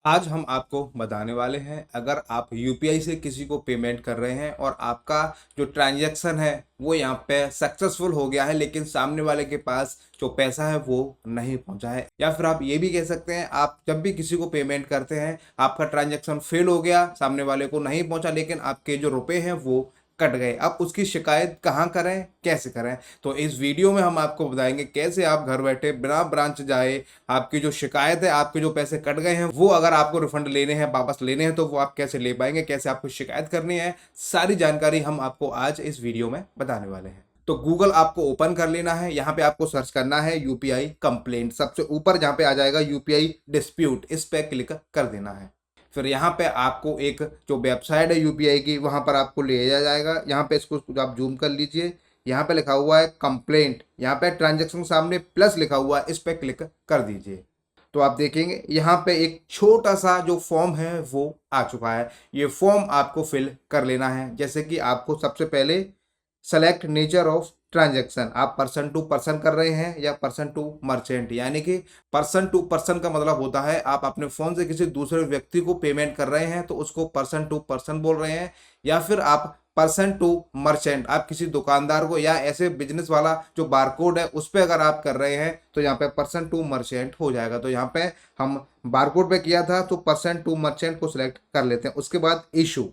आज हम आपको बताने वाले हैं, अगर आप यूपीआई से किसी को पेमेंट कर रहे हैं और आपका जो ट्रांजैक्शन है वो यहाँ पे सक्सेसफुल हो गया है, लेकिन सामने वाले के पास जो पैसा है वो नहीं पहुंचा है, या फिर आप ये भी कह सकते हैं आप जब भी किसी को पेमेंट करते हैं आपका ट्रांजैक्शन फेल हो गया, सामने वाले को नहीं पहुंचा, लेकिन आपके जो रुपए हैं वो कट गए। अब उसकी शिकायत कहाँ करें, कैसे करें? तो इस वीडियो में हम आपको बताएंगे कैसे आप घर बैठे बिना ब्रांच जाए आपकी जो शिकायत है, आपके जो पैसे कट गए हैं वो अगर आपको रिफंड लेने हैं, वापस लेने हैं, तो वो आप कैसे ले पाएंगे, कैसे आपको शिकायत करनी है, सारी जानकारी हम आपको आज इस वीडियो में बताने वाले हैं। तो गूगल आपको ओपन कर लेना है, यहाँ पे आपको सर्च करना है यूपीआई कंप्लेंट, सबसे ऊपर जहाँ पे आ जाएगा यूपीआई डिस्प्यूट, इस पे क्लिक कर देना है। फिर यहाँ पे आपको एक जो वेबसाइट है यूपीआई की वहाँ पर आपको ले जाया जाएगा। यहाँ पे इसको आप जूम कर लीजिए, यहाँ पे लिखा हुआ है कंप्लेंट, यहाँ पे ट्रांजैक्शन सामने प्लस लिखा हुआ है, इस पे क्लिक कर दीजिए। तो आप देखेंगे यहाँ पे एक छोटा सा जो फॉर्म है वो आ चुका है। ये फॉर्म आपको फिल कर लेना है। जैसे कि आपको सबसे पहले सेलेक्ट नेचर ऑफ ट्रांजैक्शन, आप पर्सन टू पर्सन कर रहे हैं या पर्सन टू मर्चेंट, यानी कि पर्सन टू पर्सन का मतलब होता है आप अपने फोन से किसी दूसरे व्यक्ति को पेमेंट कर रहे हैं तो उसको पर्सन टू पर्सन बोल रहे हैं, या फिर आप पर्सन टू मर्चेंट, आप किसी दुकानदार को या ऐसे बिजनेस वाला जो बारकोड है उस पर अगर आप कर रहे हैं तो यहाँ पे पर्सन टू मर्चेंट हो जाएगा। तो यहाँ पे हम बारकोड पे किया था तो पर्सन टू मर्चेंट को सिलेक्ट कर लेते हैं। उसके बाद इशू,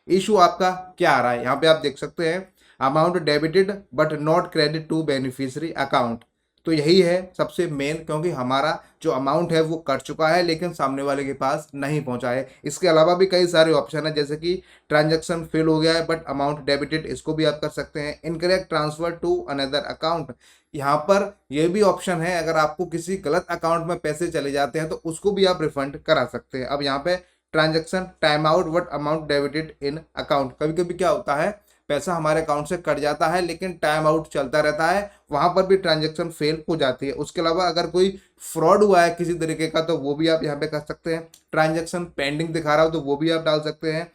इशू आपका क्या आ रहा है यहाँ पे आप देख सकते हैं, amount debited but not credit to beneficiary account. तो यही है सबसे मेन, क्योंकि हमारा जो अमाउंट है वो कट चुका है लेकिन सामने वाले के पास नहीं पहुंचा है। इसके अलावा भी कई सारे ऑप्शन है, जैसे कि ट्रांजैक्शन फेल हो गया है बट अमाउंट डेबिटेड, इसको भी आप कर सकते हैं। Incorrect transfer to another account, यहाँ पर यह भी ऑप्शन है, अगर आपको किसी गलत अकाउंट में पैसे चले जाते हैं तो उसको भी आप रिफंड करा सकते हैं। अब यहाँ पे transaction time out what amount debited in account, कभी कभी क्या होता है पैसा हमारे अकाउंट से कट जाता है लेकिन टाइम आउट चलता रहता है, वहां पर भी ट्रांजैक्शन फेल हो जाती है। उसके अलावा अगर कोई फ्रॉड हुआ है किसी तरीके का तो वो भी आप यहाँ पे कर सकते हैं। ट्रांजैक्शन पेंडिंग दिखा रहा हो तो वो भी आप डाल सकते हैं।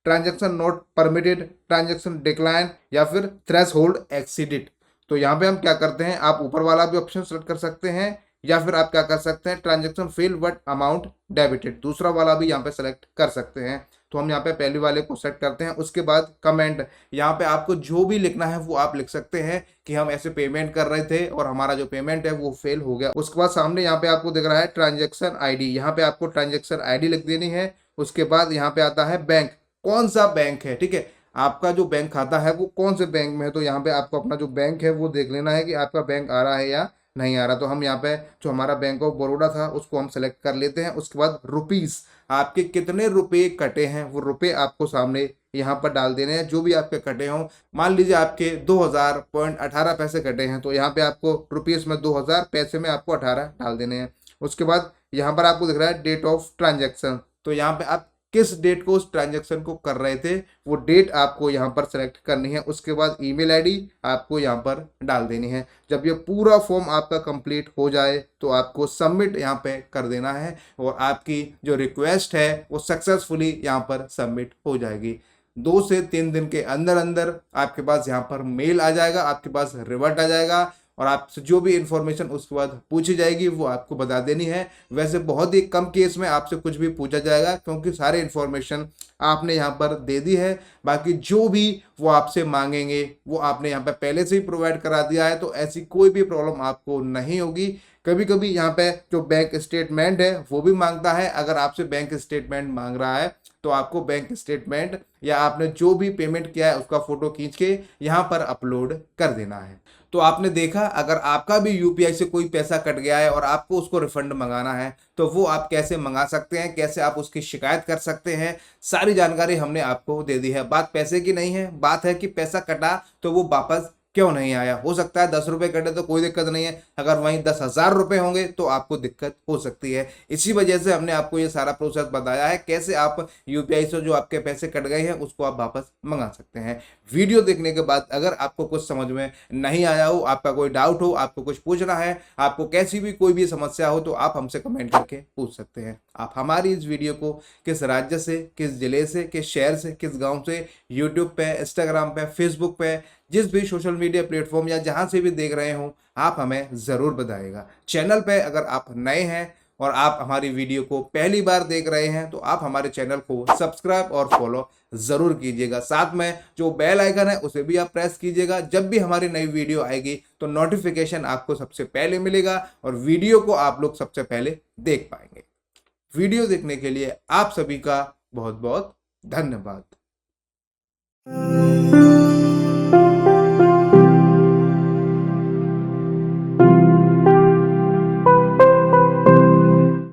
Transaction not permitted, transaction decline, या फिर थ्रेश होल्ड एक्सीडेड। तो यहाँ पे हम क्या करते हैं, आप ऊपर वाला भी ऑप्शन सेलेक्ट कर सकते हैं, या फिर आप क्या कर सकते हैं transaction fail but amount debited, दूसरा वाला भी यहाँ पे सेलेक्ट कर सकते हैं। तो हम यहाँ पे पहले वाले को सेट करते हैं। उसके बाद कमेंट, यहाँ पे आपको जो भी लिखना है वो आप लिख सकते हैं कि हम ऐसे पेमेंट कर रहे थे और हमारा जो पेमेंट है वो फेल हो गया। उसके बाद सामने यहाँ पे आपको दिख रहा है ट्रांजैक्शन आईडी, यहाँ पे आपको ट्रांजैक्शन आईडी लिख देनी है। उसके बाद यहाँ पे आता है बैंक, कौन सा बैंक है, ठीक है, आपका जो बैंक खाता है वो कौन से बैंक में है। तो यहाँ पे आपको अपना जो बैंक है वो देख लेना है कि आपका बैंक आ रहा है या नहीं आ रहा। तो हम यहाँ पे जो हमारा बैंक ऑफ बड़ौदा था उसको हम सेलेक्ट कर लेते हैं। उसके बाद रुपीस, आपके कितने रुपए कटे हैं वो रुपए आपको सामने यहाँ पर डाल देने हैं, जो भी आपके कटे हों। मान लीजिए आपके 2000.18 पैसे कटे हैं तो यहाँ पे आपको रुपीस में 2000, पैसे में आपको 18 डाल देने हैं। उसके बाद यहाँ पर आपको दिख रहा है डेट ऑफ ट्रांजेक्शन, तो यहाँ पे आप किस डेट को उस ट्रांजेक्शन को कर रहे थे वो डेट आपको यहाँ पर सेलेक्ट करनी है। उसके बाद ईमेल आईडी आपको यहाँ पर डाल देनी है। जब ये पूरा फॉर्म आपका कंप्लीट हो जाए तो आपको सबमिट यहाँ पे कर देना है और आपकी जो रिक्वेस्ट है वो सक्सेसफुली यहाँ पर सबमिट हो जाएगी। 2 से 3 दिन के अंदर अंदर आपके पास यहाँ पर मेल आ जाएगा, आपके पास रिवर्ट आ जाएगा और आपसे जो भी इंफॉर्मेशन उसके बाद पूछी जाएगी वो आपको बता देनी है। वैसे बहुत ही कम केस में आपसे कुछ भी पूछा जाएगा क्योंकि सारे इंफॉर्मेशन आपने यहाँ पर दे दी है। बाकी जो भी वो आपसे मांगेंगे वो आपने यहाँ पे पहले से ही प्रोवाइड करा दिया है, तो ऐसी कोई भी प्रॉब्लम आपको नहीं होगी। कभी कभी यहाँ पे जो बैंक स्टेटमेंट है वो भी मांगता है, अगर आपसे बैंक स्टेटमेंट मांग रहा है तो आपको बैंक स्टेटमेंट या आपने जो भी पेमेंट किया है उसका फोटो खींच के यहाँ पर अपलोड कर देना है। तो आपने देखा, अगर आपका भी यूपीआई से कोई पैसा कट गया है और आपको उसको रिफंड मंगाना है तो वो आप कैसे मंगा सकते हैं, कैसे आप उसकी शिकायत कर सकते हैं, सारी जानकारी हमने आपको दे दी है। बात पैसे की नहीं है, बात है कि पैसा कटा तो वो वापस क्यों नहीं आया। हो सकता है 10 रुपए कटे तो कोई दिक्कत नहीं है, अगर वहीं 10,000 रुपए होंगे तो आपको दिक्कत हो सकती है। इसी वजह से हमने आपको ये सारा प्रोसेस बताया है कैसे आप यूपीआई से जो आपके पैसे कट गए हैं उसको आप वापस मंगा सकते हैं। वीडियो देखने के बाद अगर आपको कुछ समझ में नहीं आया हो, आपका कोई डाउट हो, आपको कुछ पूछना है, आपको कैसी भी कोई भी समस्या हो तो आप हमसे कमेंट करके पूछ सकते हैं। आप हमारी इस वीडियो को किस राज्य से, किस जिले से, किस शहर से, किस गांव से, यूट्यूब पे, इंस्टाग्राम पे, फेसबुक पे, जिस भी सोशल मीडिया प्लेटफॉर्म या जहां से भी देख रहे हो, आप हमें ज़रूर बताइएगा। चैनल पे अगर आप नए हैं और आप हमारी वीडियो को पहली बार देख रहे हैं तो आप हमारे चैनल को सब्सक्राइब और फॉलो ज़रूर कीजिएगा। साथ में जो बेल आइकन है उसे भी आप प्रेस कीजिएगा। जब भी हमारी नई वीडियो आएगी तो नोटिफिकेशन आपको सबसे पहले मिलेगा और वीडियो को आप लोग सबसे पहले देख पाएंगे। वीडियो देखने के लिए आप सभी का बहुत बहुत धन्यवाद।